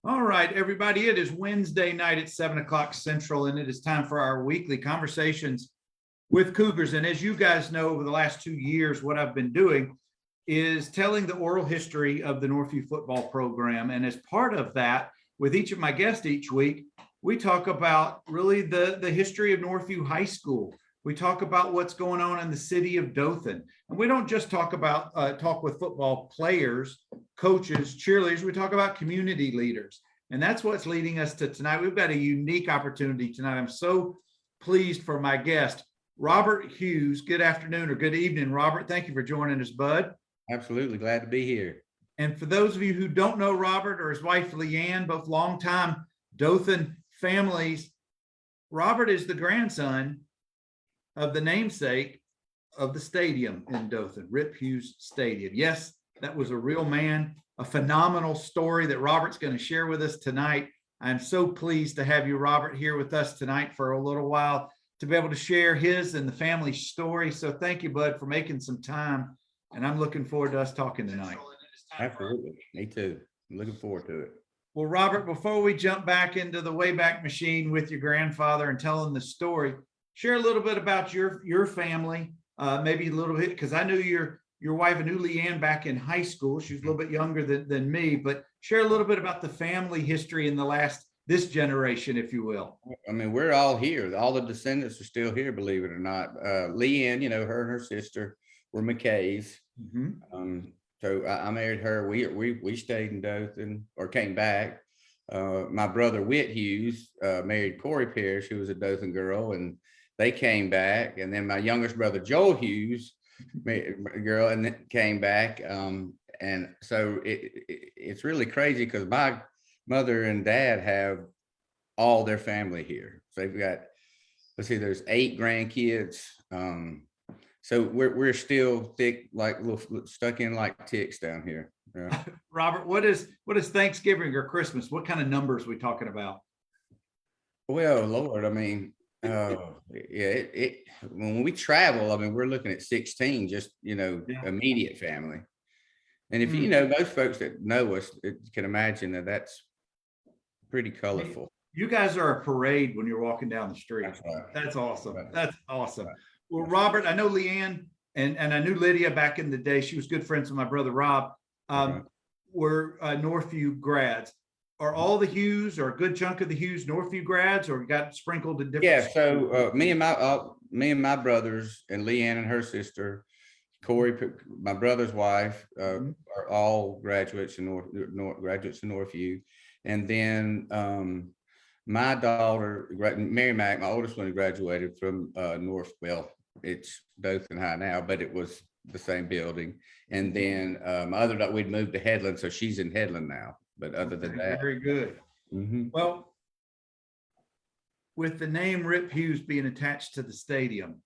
All right, everybody, it is Wednesday night at 7 o'clock Central, and it is time for our weekly conversations with Cougars. And as you guys know, over the last 2 years, what I've been doing is telling the oral history of the Northview football program. And as part of that, with each of my guests each week, we talk about really the history of Northview High School. We talk about what's going on in the city of Dothan. And we don't just talk with football players, coaches, cheerleaders. We talk about community leaders. And that's what's leading us to tonight. We've got a unique opportunity tonight. I'm so pleased for my guest, Robert Hewes. Good afternoon or good evening, Robert. Thank you for joining us, bud. Absolutely. Glad to be here. And for those of you who don't know Robert or his wife, Leanne, both longtime Dothan families, Robert is the grandson of the namesake of the stadium in Dothan, Rip Hewes Stadium. Yes, that was a real man, a phenomenal story that Robert's going to share with us tonight. I'm so pleased to have you, Robert, here with us tonight for a little while to be able to share his and the family's story. So thank you, bud, for making some time. And I'm looking forward to us talking tonight. Absolutely. Me too. I'm looking forward to it. Well, Robert, before we jump back into the Wayback Machine with your grandfather and telling the story, share a little bit about your family, maybe a little bit, because I knew your wife, I knew Leanne back in high school. She was a little bit younger than me, but share a little bit about the family history in this generation, if you will. I mean, we're all here. All the descendants are still here, believe it or not. Leanne, her and her sister were McKays. Mm-hmm. So I married her. We stayed in Dothan or came back. My brother Whit Hewes married Corey Parrish, who was a Dothan girl, and they came back. And then my youngest brother Joel Hewes married a girl and then came back. And so it's really crazy because my mother and dad have all their family here. So they've got, let's see, there's 8 grandkids. So we're still thick, like little stuck in like ticks down here. Yeah. Robert, what is Thanksgiving or Christmas? What kind of numbers are we talking about? Well, Lord, I mean, when we travel, I mean, we're looking at 16, just, immediate family. And if most folks that know us can imagine that's pretty colorful. You guys are a parade when you're walking down the street. That's right. That's awesome. Right. That's awesome. Well, Robert, I know Leanne and I knew Lydia back in the day. She was good friends with my brother Rob. We're Northview grads. Are all the Hewes or a good chunk of the Hewes Northview grads, or got sprinkled in different? Yeah. So me and my brothers and Leanne and her sister, Corey, my brother's wife, are all graduates in Northview, and then my daughter, Mary Mack, my oldest one, graduated from Northville. It's Dothan High now, but it was the same building. And then my other daughter, we'd moved to Headland, so she's in Headland now. But other than that, very good. Well, with the name Rip Hewes being attached to the stadium,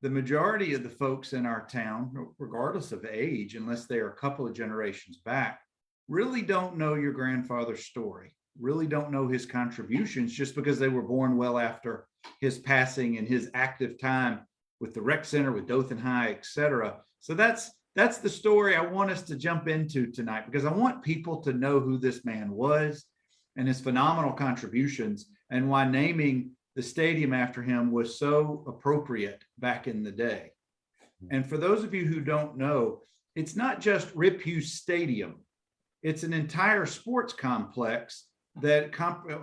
the majority of the folks in our town, regardless of age, unless they are a couple of generations back, really don't know your grandfather's story, really don't know his contributions just because they were born well after his passing and his active time with the rec center, with Dothan High, etc. So that's the story I want us to jump into tonight, because I want people to know who this man was and his phenomenal contributions and why naming the stadium after him was so appropriate back in the day. And for those of you who don't know, it's not just Rip Hewes Stadium. It's an entire sports complex that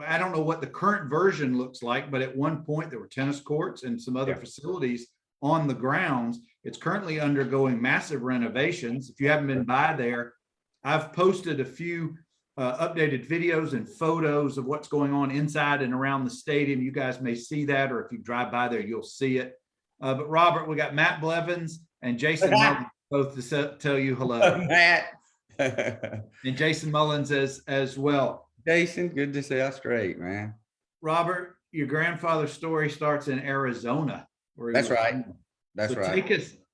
I don't know what the current version looks like, but at one point there were tennis courts and some other facilities on the grounds. It's currently undergoing massive renovations. If you haven't been by there, I've posted a few updated videos and photos of what's going on inside and around the stadium. You guys may see that, or if you drive by there, you'll see it. But Robert, we got Matt Blevins and Jason Mullins both to tell you hello. Matt. And Jason Mullins as well. Jason, good to see us. Great, man. Robert, your grandfather's story starts in Arizona. That's right. That's right.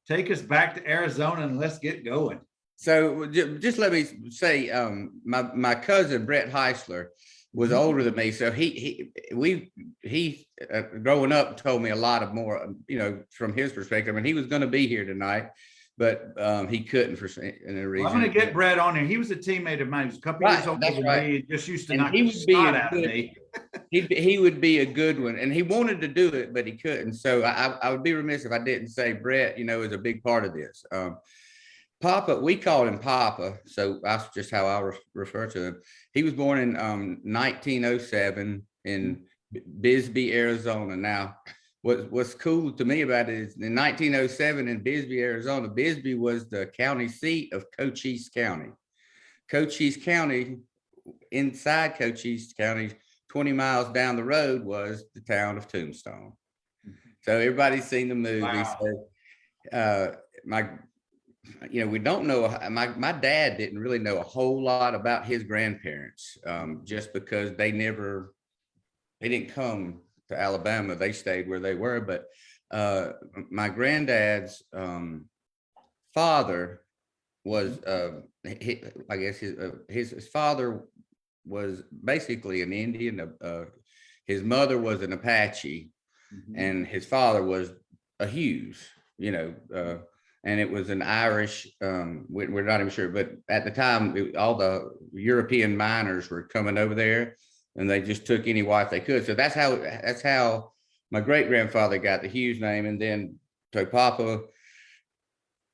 Take us back to Arizona and let's get going. So just let me say, my cousin Brett Heisler was older than me, so he growing up told me a lot of more, from his perspective. And he was going to be here tonight, but he couldn't for any reason. I'm going to get Brett on here. He was a teammate of mine. He was a couple Right, years older that's than right. me. Just used to And knock he the would be snot a out of good, me. he would be a good one, and he wanted to do it, but he couldn't. So I would be remiss if I didn't say Brett, you know, is a big part of this. Papa, we called him Papa, so that's just how I refer to him. He was born in 1907 in Bisbee, Arizona. Now, what's cool to me about it is in 1907 in Bisbee, Arizona, Bisbee was the county seat of Cochise County. Cochise County, inside Cochise County, 20 miles down the road was the town of Tombstone. So everybody's seen the movie. Wow. So we don't know, my dad didn't really know a whole lot about his grandparents, just because they didn't come to Alabama. They stayed where they were. But my granddad's father was, I guess his father was basically an Indian. His mother was an Apache, and his father was a Hewes, you know, and it was an Irish, we're not even sure, but at the time, all the European miners were coming over there, and they just took any wife they could. So that's how my great grandfather got the Hewes name. And then so Papa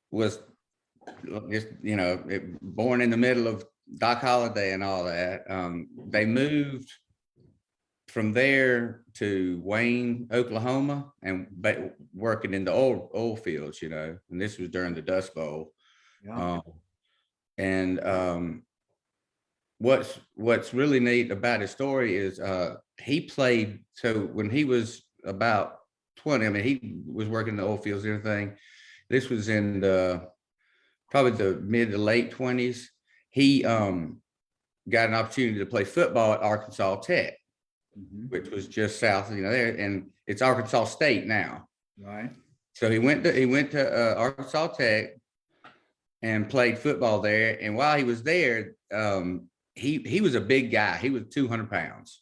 was just, you know, born in the middle of Doc Holliday and all that. They moved from there to Wayne, Oklahoma, and working in the oil fields, you know, and this was during the Dust Bowl. Yeah. What's really neat about his story is he played, so when he was about 20, I mean, he was working in the oil fields and everything. This was in probably the mid to late 20s. He got an opportunity to play football at Arkansas Tech, which was just south, you know, there, and it's Arkansas State now. Right. So he went to Arkansas Tech and played football there. And while he was there, he was a big guy. He was 200 pounds.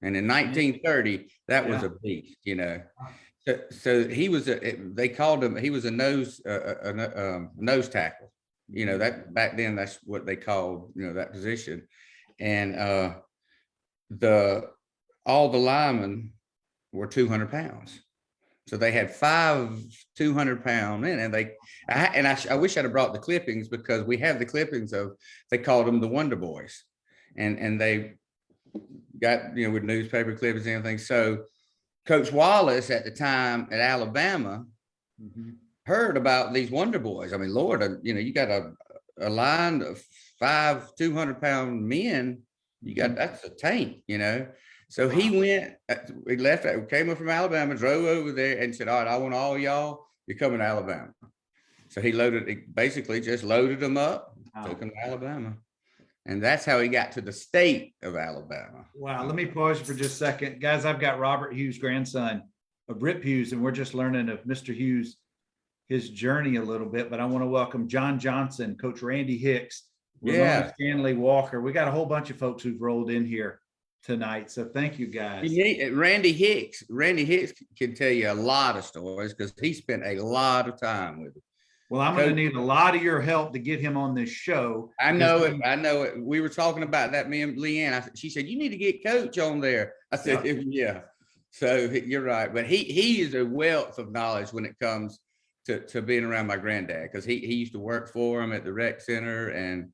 And in 1930, that was a beast, you know. So he was they called him, he was a nose tackle. You know, that back then, that's what they called, you know, that position. And all the linemen were 200 pounds. So they had 5 200-pound men, and I wish I'd have brought the clippings, because we have the clippings of, they called them the Wonder Boys, and they got, you know, with newspaper clippings and everything. So Coach Wallace at the time at Alabama heard about these Wonder Boys. I mean, Lord, you know, you got a line of 5 200-pound men. You got, that's a tank, you know. So he went, we left, came up from Alabama, drove over there and said, all right, I want all y'all, you're coming to Alabama. So he basically just loaded them up, took them to Alabama. And that's how he got to the state of Alabama. Wow. Let me pause for just a second. Guys, I've got Robert Hewes, grandson of Rip Hewes, and we're just learning of Mr. Hewes, his journey a little bit, but I want to welcome John Johnson, Coach Randy Hicks, Ramona Stanley Walker. We got a whole bunch of folks who've rolled in here tonight. So thank you, guys. Randy Hicks can tell you a lot of stories, because he spent a lot of time with it. Well, I'm going to need a lot of your help to get him on this show. I know it. We were talking about that, me and Leanne. She said, you need to get Coach on there. I said, yeah. So you're right. But he is a wealth of knowledge when it comes to being around my granddad, because he used to work for him at the rec center. And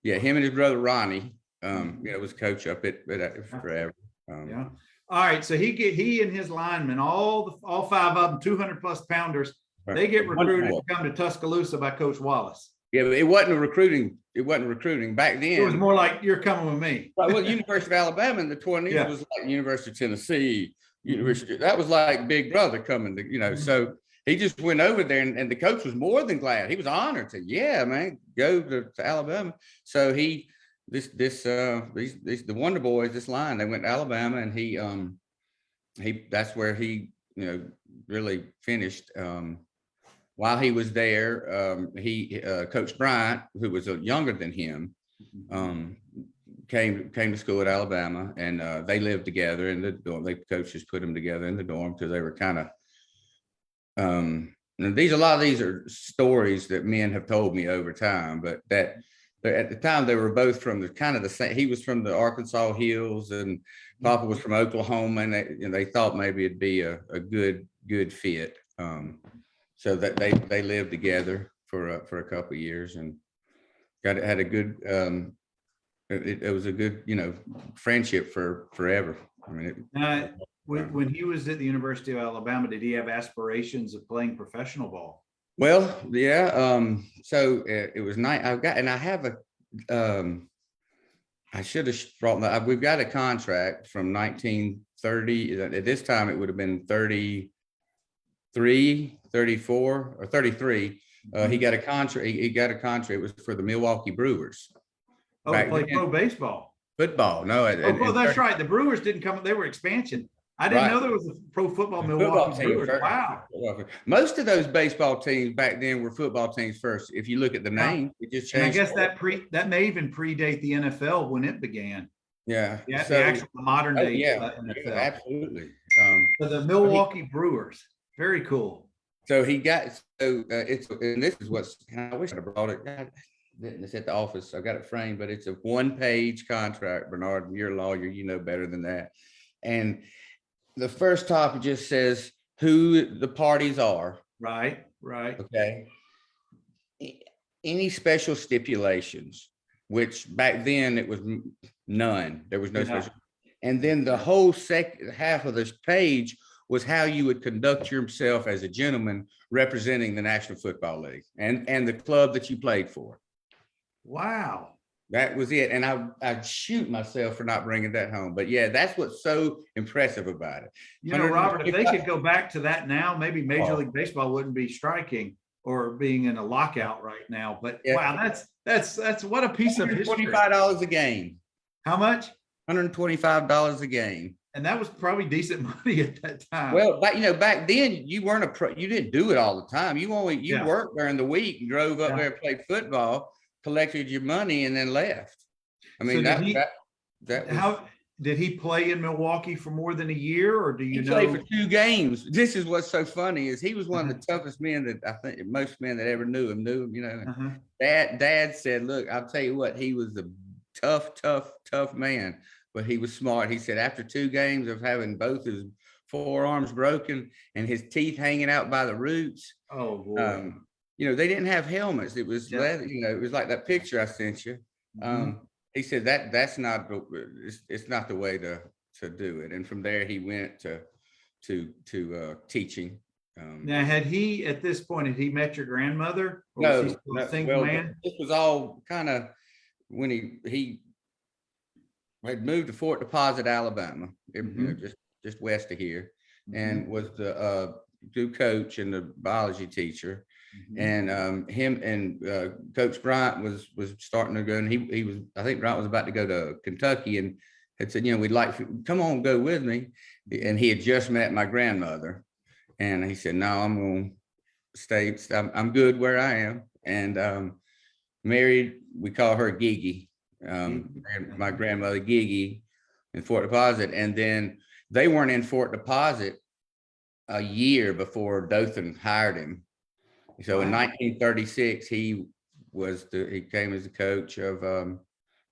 yeah, him and his brother Ronnie, you know, was coach up at forever. Yeah. All right. So he and his linemen, all 5 of them, 200+ pounders, they get recruited to come to Tuscaloosa by Coach Wallace. Yeah, but it wasn't recruiting. It wasn't recruiting back then. It was more like, you're coming with me. Well, University of Alabama in the 20s was like University of Tennessee, University. That was like Big Brother coming to, you know. So he just went over there, and the coach was more than glad. He was honored to, man, go to Alabama. So the Wonder Boys, this line, they went to Alabama, and that's where he, you know, really finished. While he was there, Coach Bryant, who was younger than him, came to school at Alabama, and they lived together in the dorm. The coaches put them together in the dorm, because they were kind of And a lot of these are stories that men have told me over time, but that at the time they were both from the kind of the same. He was from the Arkansas hills, and Papa was from Oklahoma, and they thought maybe it'd be a good fit. So that they lived together for a couple of years and had a good. It was a good, friendship for forever. I mean, when he was at the University of Alabama, did he have aspirations of playing professional ball? well, yeah. So it was nice. I have a. I should have brought that. We've got a contract from 1930. At this time, it would have been 33, 34, or 33. He got a contract. He got a contract. It was for the Milwaukee Brewers. Oh, play pro baseball. Football. No. That's right. The Brewers didn't come. They were expansion. I didn't know there was a pro football Milwaukee Brewers. Wow. Most of those baseball teams back then were football teams first. If you look at the name, it just changed. And I guess that may even predate the NFL when it began. Yeah. Yeah. So, the actual modern day NFL. Yeah, absolutely. So the Milwaukee Brewers. Very cool. So he got and this is what's. I wish I brought it. It's at the office. I got it framed, but it's a 1-page contract. Bernard, you're a lawyer, you know better than that. And the first topic just says who the parties are. Right. Okay. Any special stipulations, which back then it was none. There was no special. And then the whole second half of this page was how you would conduct yourself as a gentleman representing the National Football League and the club that you played for. Wow. That was it. And I shoot myself for not bringing that home. But yeah, that's what's so impressive about it. Robert, if they could go back to that now, maybe Major League Baseball wouldn't be striking or being in a lockout right now. But wow, that's what a piece of history. $25 a game. How much? $125 a game. And that was probably decent money at that time. Well, back then you weren't a pro. You didn't do it all the time. You worked during the week and drove up there and played football, collected your money, and then left. I mean, that was, how did he play in Milwaukee for more than a year, or do you know? He played for 2 games. This is what's so funny is he was one of the toughest men that I think most men that ever knew him. Dad said, "Look, I'll tell you what, he was a tough man, but he was smart." He said after 2 games of having both his forearms broken and his teeth hanging out by the roots. Oh boy. They didn't have helmets. It was leather, it was like that picture I sent you. He said that's not it's not the way to do it. And from there he went to teaching. Now, had he at this point met your grandmother? Or No, was he still a single man? This was all kind of when he had moved to Fort Deposit, Alabama, just west of here, and was the coach and the biology teacher. And him and Coach Bryant was starting to go, and he was, I think Bryant was about to go to Kentucky, and had said, we'd like to come on, go with me. And he had just met my grandmother, and he said, no, I'm going to stay. I'm good where I am. And married, we call her Gigi, my grandmother Gigi, in Fort Deposit. And then they weren't in Fort Deposit a year before Dothan hired him. So in 1936, he came as the coach of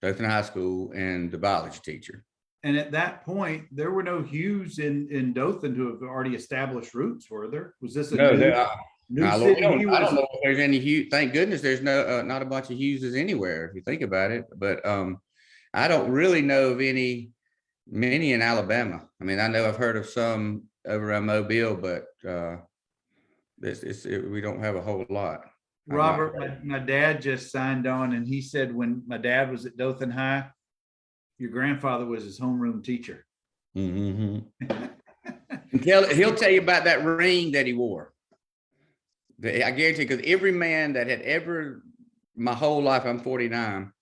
Dothan High School and the biology teacher. And at that point, there were no Hewes in Dothan who have already established roots, were there? Was this a new city? I don't know if there's any Hewes. Thank goodness there's not a bunch of Hewes anywhere, if you think about it. But I don't really know of many in Alabama. I mean, I know I've heard of some over around Mobile, but we don't have a whole lot. Robert, my dad just signed on, and he said when my dad was at Dothan High, your grandfather was his homeroom teacher. He'll tell you about that ring that he wore. I guarantee, because every man that had ever, my whole life, I'm 49,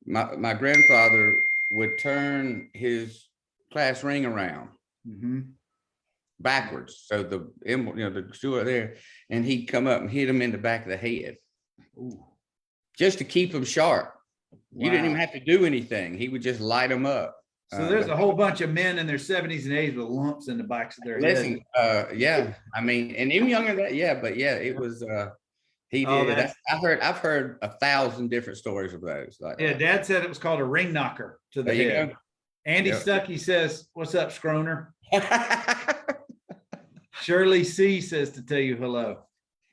my grandfather would turn his class ring around. Backwards, so the steward there, and he'd come up and hit him in the back of the head. Ooh. Just to keep him sharp. Wow. You didn't even have to do anything. He would just light him up. So there's a whole bunch of men in their 70s and 80s with lumps in the backs of their heads. Listen, yeah, I mean, and even younger than that, yeah, but yeah, it was, he Oh, did. that's I've heard 1,000 different stories of those. Like yeah. that. Dad said it was called a ring knocker to the There you head. go. Andy Yep. Stuckey says, "What's up, Scroner?" Shirley C says to tell you hello.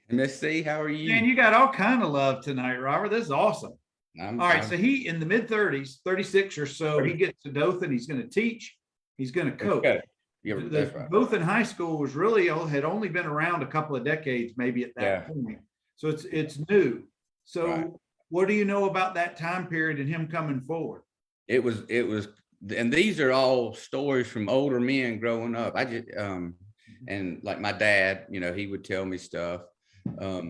Miss C, how are you? Man, you got all kind of love tonight, Robert. This is awesome. All right, I'm- so he in the mid-30s, 36 or so, he gets to Dothan. He's going to teach. He's going to coach. Okay. Yeah, The that's right. Dothan High School was really had only been around a couple of decades, maybe at that point. So it's new. So Right. what do you know about that time period and him coming forward? It was, and these are all stories from older men growing up. I just, and like my dad, you know, he would tell me stuff. But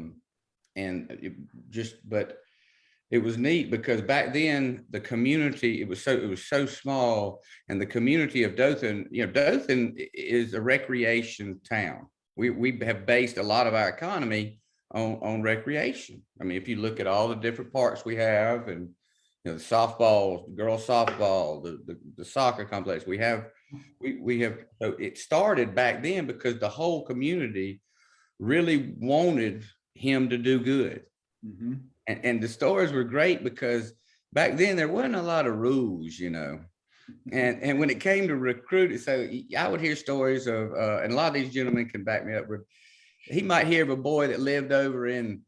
it was neat because back then the community, it was so small, and the community of Dothan, you know, Dothan is a recreation town. We have based a lot of our economy on recreation. I mean, if you look at all the different parks we have, and you know, the softball, girls softball, the soccer complex, we have. So it started back then because the whole community really wanted him to do good. Mm-hmm. And the stories were great because back then there wasn't a lot of rules, you know. And when it came to recruiting, so I would hear stories of, and a lot of these gentlemen can back me up, where he might hear of a boy that lived over in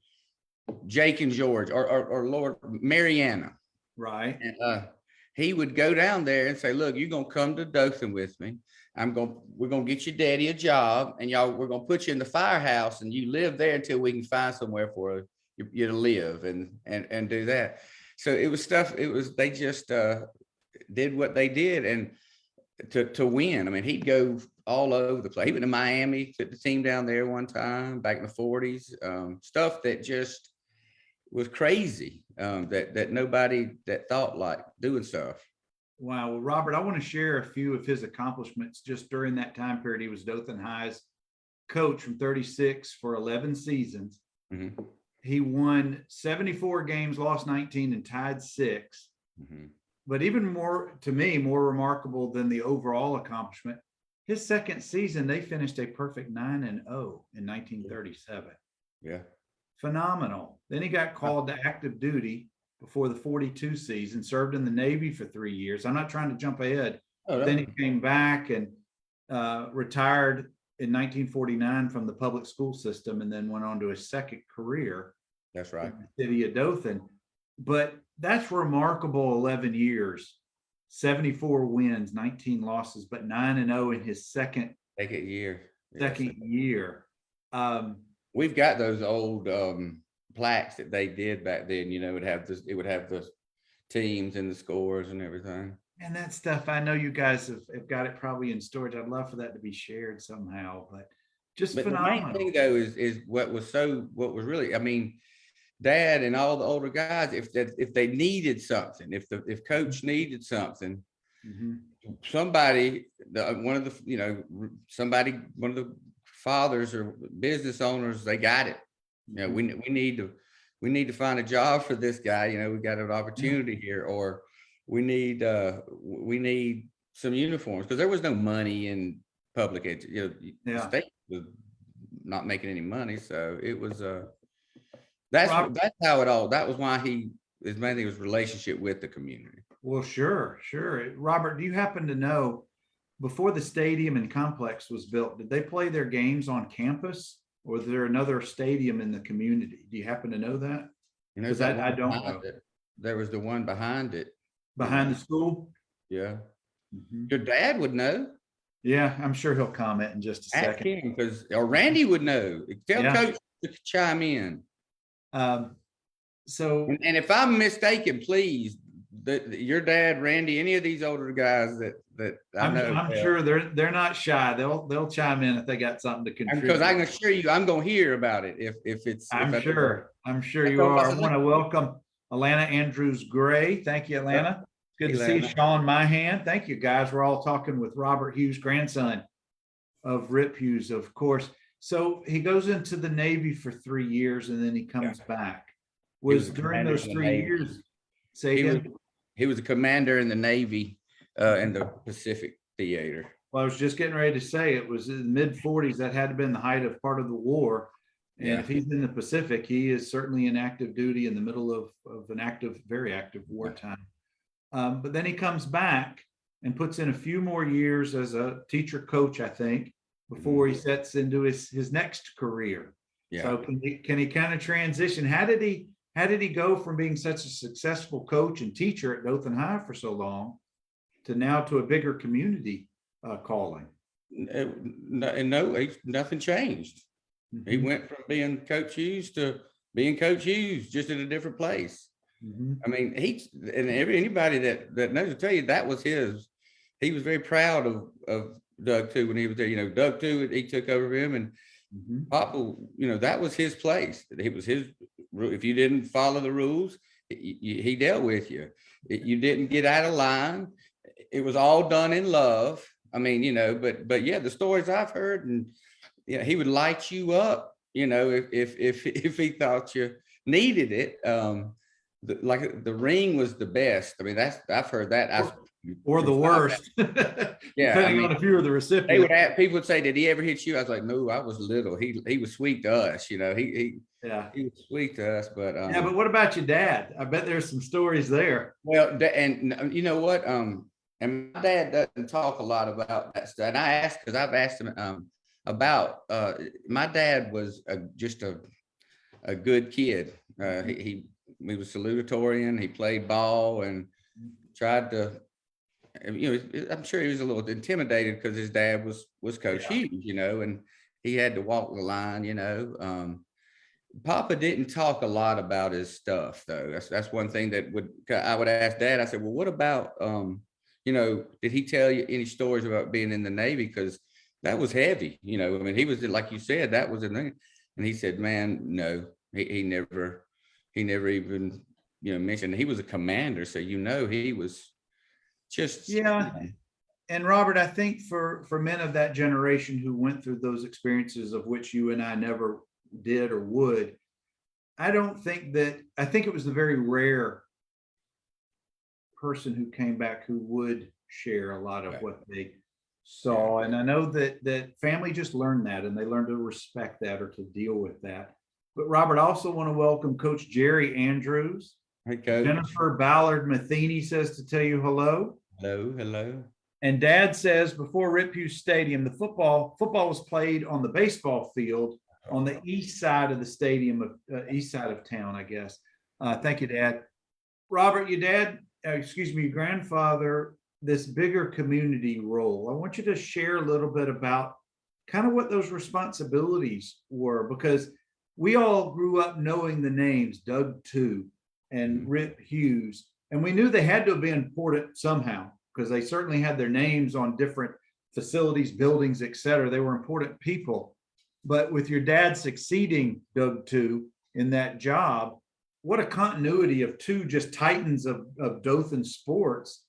Jake and George or Lord Mariana. Right. And he would go down there and say, look, you're going to come to Dothan with me. We're going to get your daddy a job, and we're going to put you in the firehouse, and you live there until we can find somewhere for you to live and do that. So it was stuff, they just did what they did and to win. I mean, he'd go all over the place. He went to Miami, took the team down there one time back in the 40s, stuff that just was crazy, that nobody that thought like doing stuff. Wow. Well, Robert, I want to share a few of his accomplishments just during that time period. He was Dothan High's coach from 36 for 11 seasons. Mm-hmm. He won 74 games, lost 19, and tied 6. Mm-hmm. But even more, to me, more remarkable than the overall accomplishment, his second season, they finished a perfect 9-0 in 1937. Yeah. Phenomenal. Then he got called to active duty before the 42 season, served in the Navy for 3 years. I'm not trying to jump ahead. Oh, no. Then he came back and retired in 1949 from the public school system, and then went on to his second career. That's right. In the city of Dothan. But that's remarkable. 11 years, 74 wins, 19 losses, but 9-0 in his second year. year. We've got those old plaques that they did back then. You know, it would have the teams and the scores and everything. And that stuff, I know you guys have got it probably in storage. I'd love for that to be shared somehow, but phenomenal. The main thing though is what was really, I mean, Dad and all the older guys, if they needed something, if coach needed something, mm-hmm. one of the fathers or business owners, they got it. You know, we need to find a job for this guy. You know, we got an opportunity here, or we need some uniforms, because there was no money in public education. The state was not making any money, so it was that's how it all. That was why his main thing was relationship with the community. Well, sure. Robert, do you happen to know, before the stadium and complex was built, did they play their games on campus, or was there another stadium in the community? Do you happen to know that? You know, I don't know. There was the one behind it. Behind the school? Yeah. Mm-hmm. Your dad would know. Yeah, I'm sure he'll comment in just a Ask second. him, or Randy would know. Tell Coach to chime in. And if I'm mistaken, please, your dad, Randy, any of these older guys that I know, I'm sure they're not shy. They'll chime in if they got something to contribute. Because I can assure you, I'm going to hear about it if it's. I'm sure you are. I want to welcome Alana Andrews Gray. Thank you, Alana. Good to see Sean Myhan. Thank you, guys. We're all talking with Robert Hewes, grandson of Rip Hewes, of course. So he goes into the Navy for 3 years, and then he comes back. Was during those 3 years, he was a commander in the Navy in the Pacific Theater. Well, I was just getting ready to say it was in the mid-40s. That had to have been the height of part of the war. And Yeah. if he's in the Pacific, he is certainly in active duty in the middle of an active, very active wartime. But then he comes back and puts in a few more years as a teacher coach, I think, before he sets into his next career. Yeah. So can he kind of transition? How did he go from being such a successful coach and teacher at Dothan High for so long to now to a bigger community calling? Nothing changed. Mm-hmm. He went from being Coach Hewes to being Coach Hewes, just in a different place. Mm-hmm. I mean, anybody that knows will tell you that was his. He was very proud of Doug too when he was there. You know, Doug too, he took over him, and Papa, you know, that was his place. It was his. If you didn't follow the rules, he dealt with you. You didn't get out of line. It was all done in love. I mean, you know, but yeah, the stories I've heard, and yeah, he would light you up, you know, if he thought you needed it. Like the ring was the best. I mean, I've heard that. Or the worst. Yeah, depending on if you were the recipient. They would have, people would say, "Did he ever hit you?" I was like, "No, I was little. He was sweet to us, you know. He was sweet to us." But yeah, but what about your dad? I bet there's some stories there. Well, and you know what? And my dad doesn't talk a lot about that stuff. And I asked, because I've asked him about. My dad was just a good kid. He was salutatorian. He played ball and tried to. You know, I'm sure he was a little intimidated because his dad was Coach Hewes, you know, and he had to walk the line, you know. Papa didn't talk a lot about his stuff, though. That's one thing that I would ask Dad. I said, "Well, what about you know, did he tell you any stories about being in the Navy? Because that was heavy, you know. I mean, he was, like you said, that was and he said, man, no, he never even, you know, mentioned he was a commander, so you know he was just And Robert, I think for men of that generation who went through those experiences of which you and I never did or would, I think it was the very rare person who came back who would share a lot of what they saw. And I know that family just learned that, and they learned to respect that or to deal with that. But Robert, I also want to welcome Coach Jerry Andrews. Hey, Coach. Jennifer Ballard Matheny says to tell you hello. Hello. And Dad says before Rip Hewes Stadium, the football was played on the baseball field on the east side of the stadium, east side of town, I guess. Thank you, Dad. Robert, your grandfather, this bigger community role. I want you to share a little bit about kind of what those responsibilities were, because we all grew up knowing the names Doug Too and Rip Hewes, and we knew they had to be important somehow because they certainly had their names on different facilities, buildings, et cetera. They were important people. But with your dad succeeding Doug Too in that job, what a continuity of two just titans of Dothan sports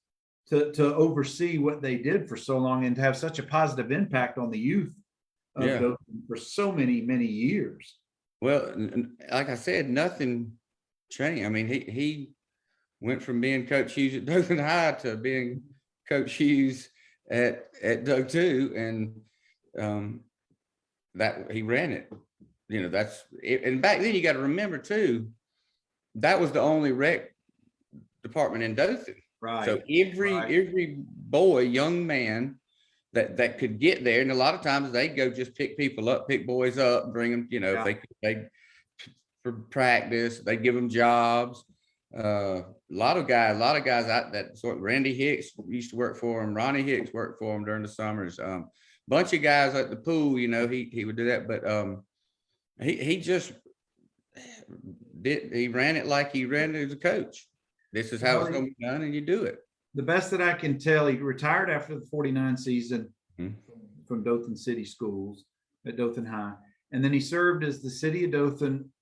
to oversee what they did for so long and to have such a positive impact on the youth of Dothan for so many, many years. Well, like I said, nothing changed. I mean, he went from being Coach Hewes at Dothan High to being Coach Hewes at Doug Too, and that he ran it. You know, that's it. And back then, you got to remember too, that was the only rec department in Dothan. Right. So every boy, young man that could get there, and a lot of times they go just pick boys up, bring them, you know, if they for practice, they give them jobs. A lot of guys out that sort. Randy Hicks used to work for him. Ronnie Hicks worked for him during the summers. Bunch of guys at the pool, you know, he would do that, but he just he ran it like he ran it as a coach. This is how it's going to be done, and you do it. The best that I can tell, he retired after the 49 season from Dothan City Schools at Dothan High. And then he served as the City of Dothan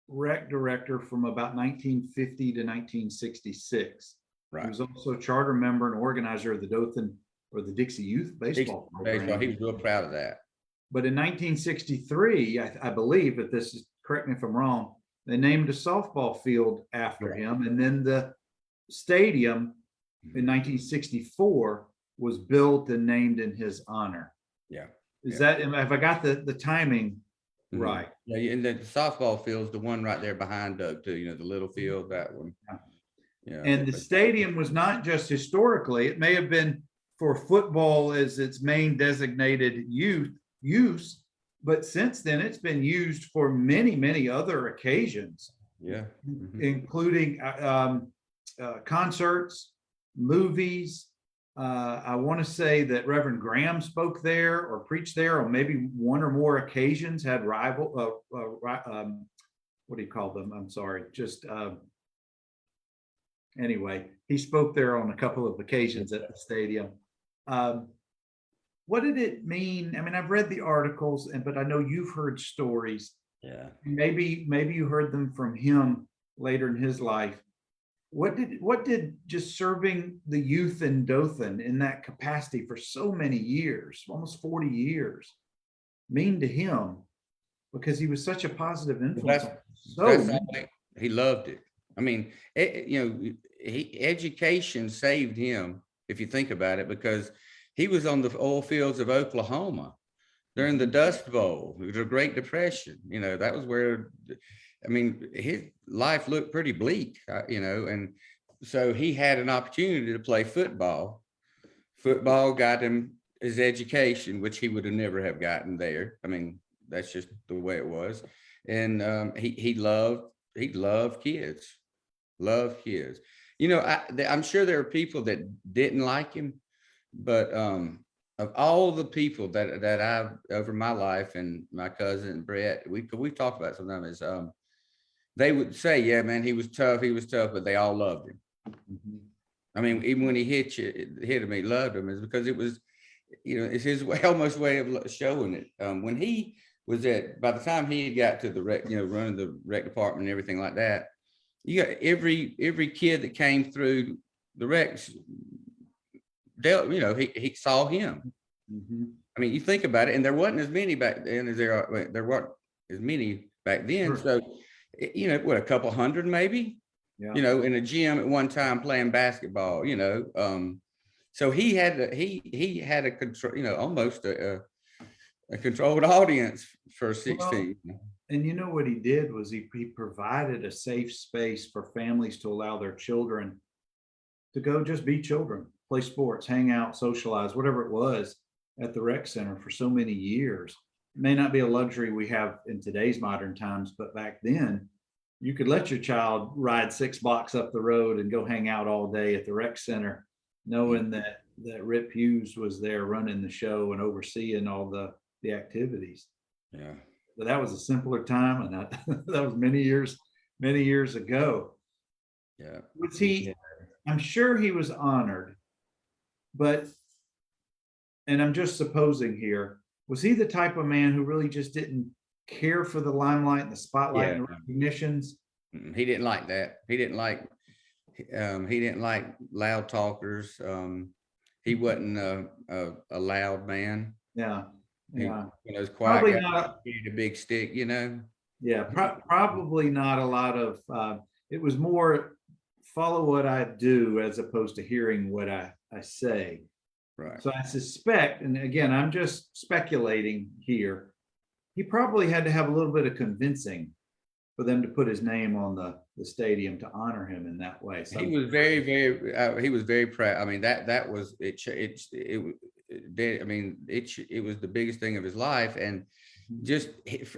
rec director from about 1950 to 1966. Right. He was also a charter member and organizer of the Dothan or the Dixie Youth Baseball program. He was real proud of that. But in 1963, I believe, but this is, correct me if I'm wrong, they named a softball field after him. And then the stadium in 1964 was built and named in his honor. Yeah. Is Yeah. that, have I got the timing right? Yeah, and the softball field's the one right there behind Doug too, the little field, that one. Yeah. And the stadium was not just historically, it may have been for football as its main designated use, but since then it's been used for many, many other occasions. Yeah. Including concerts, movies. I want to say that Reverend Graham spoke there or preached there, or maybe one or more occasions had what do you call them? I'm sorry. Just anyway, he spoke there on a couple of occasions at the stadium. What did it mean? I mean, I've read the articles, but I know you've heard stories. Yeah. Maybe you heard them from him later in his life. What did just serving the youth in Dothan in that capacity for so many years, almost 40 years, mean to him? Because he was such a positive influence. He loved it. I mean, education saved him, if you think about it, because he was on the oil fields of Oklahoma during the Dust Bowl, the Great Depression. That was where, I mean, his life looked pretty bleak, and so he had an opportunity to play football. Football got him his education, which he would have never have gotten there. I mean, that's just the way it was. And he loved kids, loved kids. I'm sure there are people that didn't like him, but of all the people that I've over my life, and my cousin Brett, we talk about sometimes, is they would say, yeah, man, he was tough, but they all loved him. I mean, even when he hit him, he loved him, is because it was, it's his way, almost way of showing it. When he was by the time he got to the rec, running the rec department and everything like that, you got every kid that came through the recs, he saw him. I mean, you think about it, and there wasn't as many back then as there weren't as many back then. Sure. So, what, a couple hundred maybe, in a gym at one time playing basketball, so he had a control, almost a controlled audience for 16. Well, and what he did was he provided a safe space for families to allow their children to go just be children, play sports, hang out, socialize, whatever it was, at the rec center for so many years. It may not be a luxury we have in today's modern times, but back then you could let your child ride 6 blocks up the road and go hang out all day at the rec center, knowing that Rip Hewes was there running the show and overseeing all the activities. Yeah. But that was a simpler time, and that was many years ago. Yeah. Was he? Yeah. I'm sure he was honored, but, and I'm just supposing here, was he the type of man who really just didn't care for the limelight and the spotlight and the recognitions? He didn't like that. He didn't like loud talkers. He wasn't a loud man. Yeah. Yeah. He was quiet. Probably not a big stick, Yeah, probably not a lot of it was more follow what I do as opposed to hearing what I say. Right. So I suspect, and again, I'm just speculating here, he probably had to have a little bit of convincing for them to put his name on the stadium to honor him in that way. So he was he was very proud. I mean, that was it. I mean, it was the biggest thing of his life. And just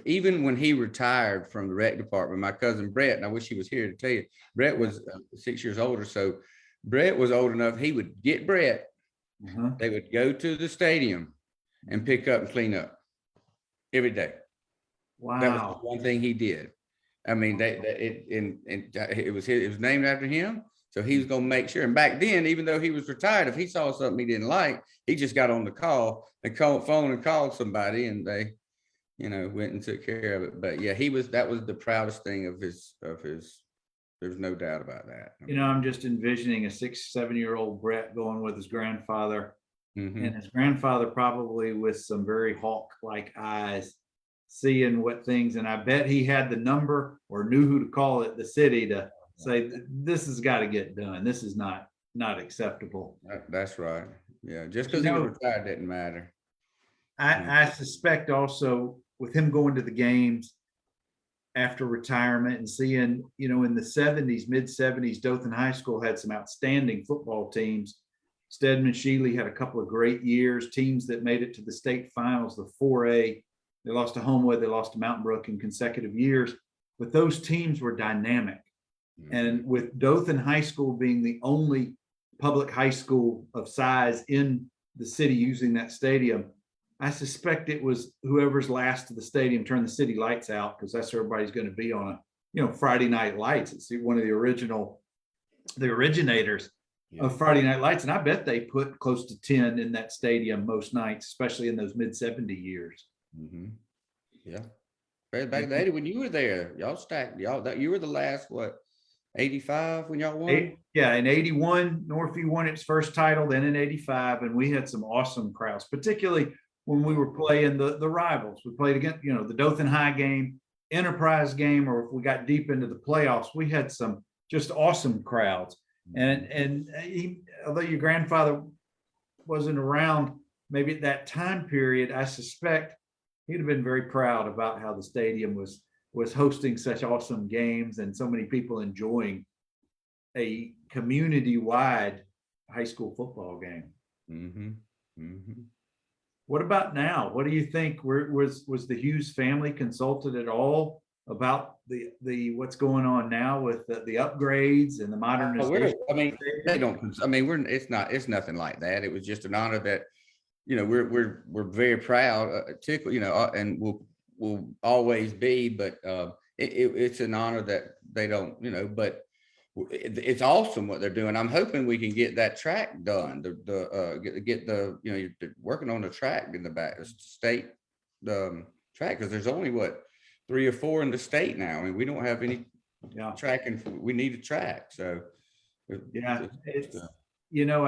even when he retired from the rec department, my cousin Brett, and I wish he was here to tell you, Brett was 6 years older. So Brett was old enough. He would get Brett. They would go to the stadium and pick up and clean up every day. Wow. That was the one thing he did. I mean, it was named after him. So he was going to make sure. And back then, even though he was retired, if he saw something he didn't like, he just got on the phone and called somebody, and they, went and took care of it. But yeah, that was the proudest thing of his, there's no doubt about that. I'm just envisioning a 6-7-year-old Brett going with his grandfather, and his grandfather probably with some very hawk-like eyes, seeing what things, and I bet he had the number or knew who to call at the city to say, this has got to get done. This is not not acceptable. That's right. Yeah, just You because he was know, retired didn't matter. I suspect also with him going to the games after retirement and seeing, in the 70s, mid 70s, Dothan High School had some outstanding football teams. Stedman Shealy had a couple of great years, teams that made it to the state finals, the 4A. They lost to Homewood, they lost to Mountain Brook in consecutive years, but those teams were dynamic. And with Dothan High School being the only public high school of size in the city using that stadium, I suspect it was whoever's last to the stadium turned the city lights out, because that's where everybody's going to be on a Friday night lights. It's one of the originators of Friday night lights, and I bet they put close to 10 in that stadium most nights, especially in those mid 70 years. Yeah, back then when you were there, y'all stacked. You were the last 85 when y'all won? Yeah, in 81, Northview won its first title, then in 85, and we had some awesome crowds, particularly when we were playing the rivals. We played against, the Dothan High game, Enterprise game, or if we got deep into the playoffs, we had some just awesome crowds. And although your grandfather wasn't around maybe at that time period, I suspect he'd have been very proud about how the stadium was hosting such awesome games and so many people enjoying a community-wide high school football game. What about now? What do you think? Was the Hewes family consulted at all about the what's going on now with the upgrades and the modernization? They don't. It's nothing like that. It was just an honor that, we're very proud, and will always be. But it's an honor that they don't, but it's awesome what they're doing. I'm hoping we can get that track done. Get the you're working on the track in the back state track, because there's only 3 or 4 in the state now. I mean, we don't have any track, and we need a track. So I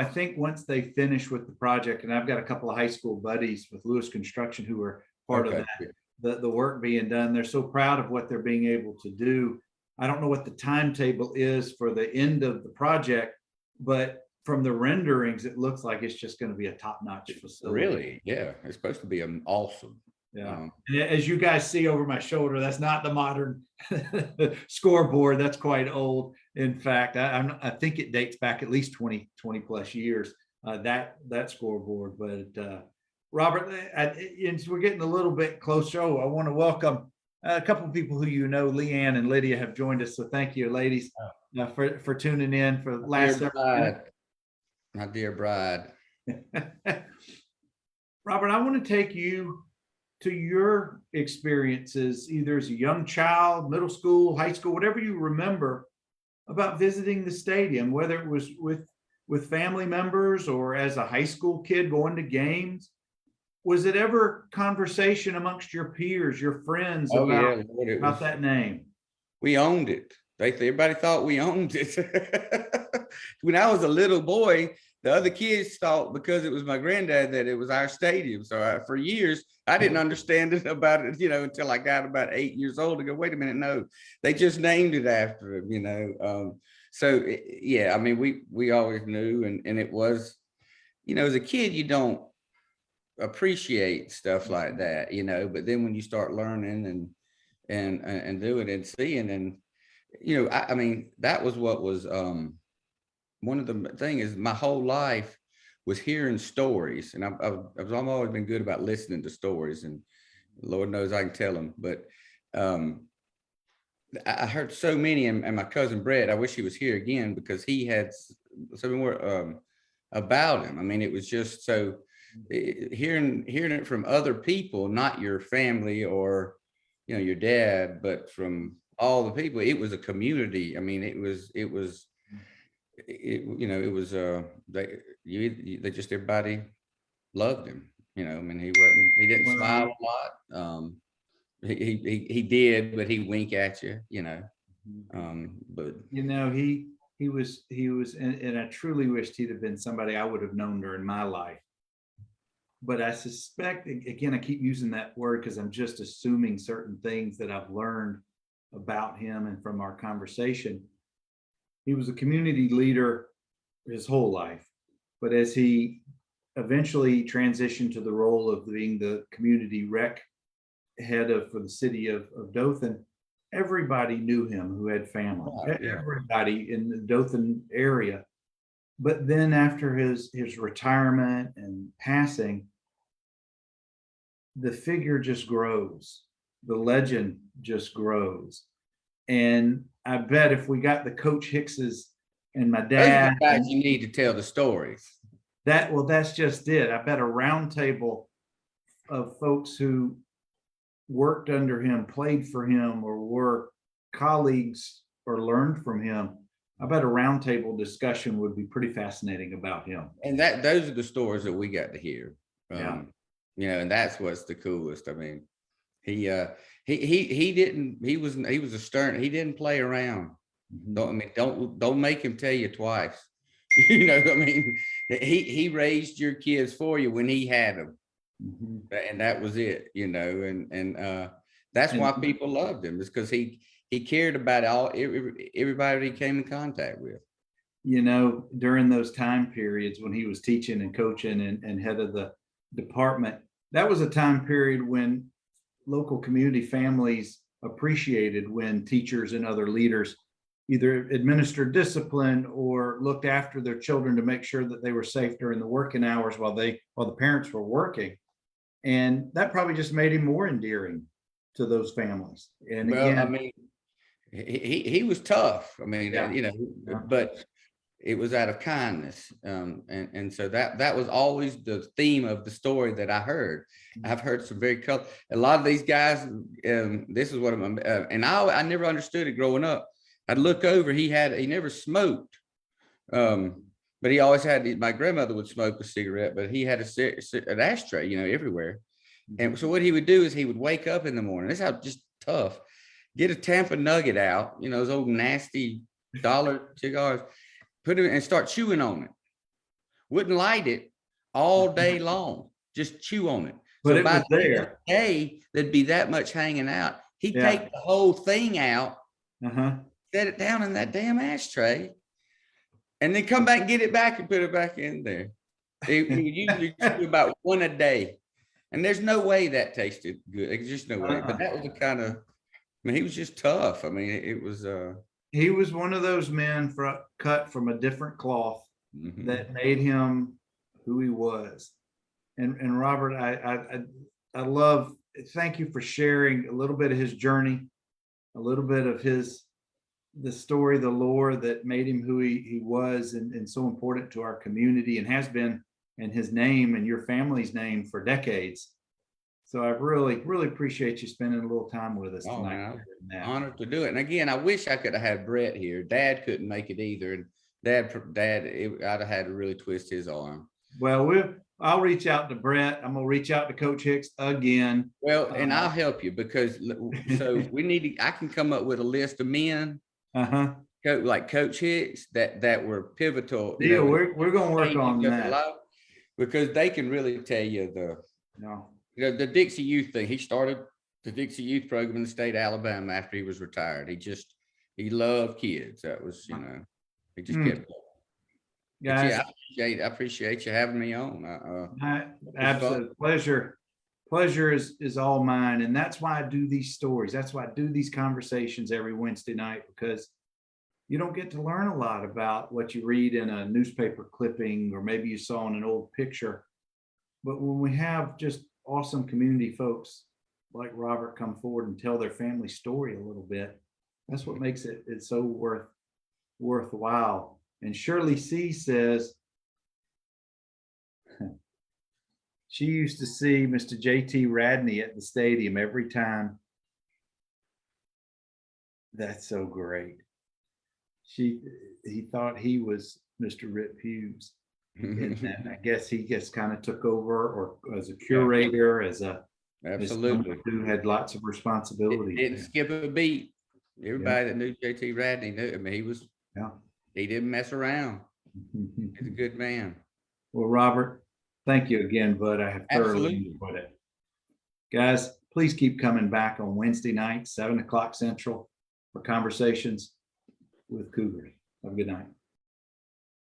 think once they finish with the project, and I've got a couple of high school buddies with Lewis Construction who are part of that, the work being done. They're so proud of what they're being able to do. I don't know what the timetable is for the end of the project, but from the renderings, it looks like it's just going to be a top-notch facility. Really? Yeah. It's supposed to be awesome. Yeah. As you guys see over my shoulder, that's not the modern scoreboard. That's quite old. In fact, I think it dates back at least 20 plus years, that scoreboard. But Robert, we're getting a little bit closer. I want to welcome a couple of people who Leanne and Lydia have joined us. So thank you, ladies, for tuning in for the last several minutes. My dear bride. Robert, I want to take you to your experiences, either as a young child, middle school, high school, whatever you remember about visiting the stadium, whether it was with family members or as a high school kid going to games. Was it ever conversation amongst your peers, your friends about that name? We owned it. Everybody thought we owned it. When I was a little boy, the other kids thought, because it was my granddad, that it was our stadium. So for years, I didn't understand about it, until I got about 8 years old to go, wait a minute, no, they just named it after him, we always knew, and it was, as a kid, you don't appreciate stuff like that, but then when you start learning and doing and seeing, and that was what was one of the thing is, my whole life was hearing stories, and I've always been good about listening to stories, and Lord knows I can tell them, but I heard so many, and my cousin Brett, I wish he was here again, because he had so more about him. It was just so hearing it from other people, not your family or your dad, but from all the people. It was a community. They just, everybody loved him. He didn't smile a lot. He did, but he wink at you, but he was, and I truly wished he'd have been somebody I would have known during my life. But I suspect, again, I keep using that word because I'm just assuming certain things that I've learned about him and from our conversation. He was a community leader his whole life. But as he eventually transitioned to the role of being the community rec head for the city of Dothan, everybody knew him who had family, everybody in the Dothan area. But then after his retirement and passing, the figure just grows. The legend just grows. And I bet if we got the Coach Hickses and my Those are dad, the guys you need to tell the stories. that's just it. I bet a round table of folks who worked under him, played for him, or were colleagues or learned from him. I bet a roundtable discussion would be pretty fascinating about him. And those are the stories that we got to hear. Yeah. You know, and that's what's the coolest. I mean, he was a stern, he didn't play around. Don't make him tell you twice. You know, I mean, he raised your kids for you when he had them. And that was it, you know, and that's why people loved him, is because he cared about everybody he came in contact with. You know, during those time periods when he was teaching and coaching and head of the department, that was a time period when local community families appreciated when teachers and other leaders either administered discipline or looked after their children to make sure that they were safe during the working hours while the parents were working. And that probably just made him more endearing to those families. And again, I mean, he was tough. I mean, you know, but it was out of kindness. And so that was always the theme of the story that I heard. I've heard some a lot of these guys, this is what I'm, and I never understood it growing up. I'd look over, he never smoked. But he always had, my grandmother would smoke a cigarette, but he had an ashtray, you know, everywhere. And so what he would do is he would wake up in the morning. This is how just tough. Get a Tampa Nugget out, you know, those old nasty dollar cigars, put it and start chewing on it. Wouldn't light it all day long, just chew on it. But so it by was there. The day, there'd be that much hanging out. He'd take the whole thing out, set it down in that damn ashtray, and then come back and get it back and put it back in there. He would usually do about one a day. And there's no way that tasted good. There's just no way. But that was the kind of, I mean, he was just tough. I mean, it was he was one of those men cut from a different cloth that made him who he was. And Robert, I love, thank you for sharing a little bit of his journey, a little bit of the story, the lore that made him who he was and so important to our community and has been, and his name and your family's name for decades. So I really, really appreciate you spending a little time with us tonight. Man, honored to do it. And again, I wish I could have had Brett here. Dad couldn't make it either. And I'd have had to really twist his arm. Well, I'll reach out to Brett. I'm gonna reach out to Coach Hicks again. Well, and I'll help you because so I can come up with a list of men, like Coach Hicks that were pivotal. Deal. We're gonna work on that. Because they can really tell you the Dixie Youth thing. He started the Dixie Youth program in the state of Alabama after he was retired. He loved kids. That was, you know, he just kept going. Guys, I appreciate you having me on. Absolute pleasure. Pleasure is all mine. And that's why I do these stories. That's why I do these conversations every Wednesday night, because you don't get to learn a lot about what you read in a newspaper clipping, or maybe you saw in an old picture. But when we have just awesome community folks like Robert come forward and tell their family story a little bit, that's what makes it so worthwhile. And Shirley C says she used to see Mr. JT Radney at the stadium every time. That's so great. He thought he was Mr. Rip Hewes. And I guess he just kind of took over, or as a curator, absolutely, who had lots of responsibility. Didn't skip a beat. Everybody that knew JT Radney knew. I mean, he didn't mess around. He's a good man. Well, Robert, thank you again, bud. I have thoroughly enjoyed it. Guys, please keep coming back on Wednesday night, 7 o'clock Central, for conversations with Cougars. Have a good night.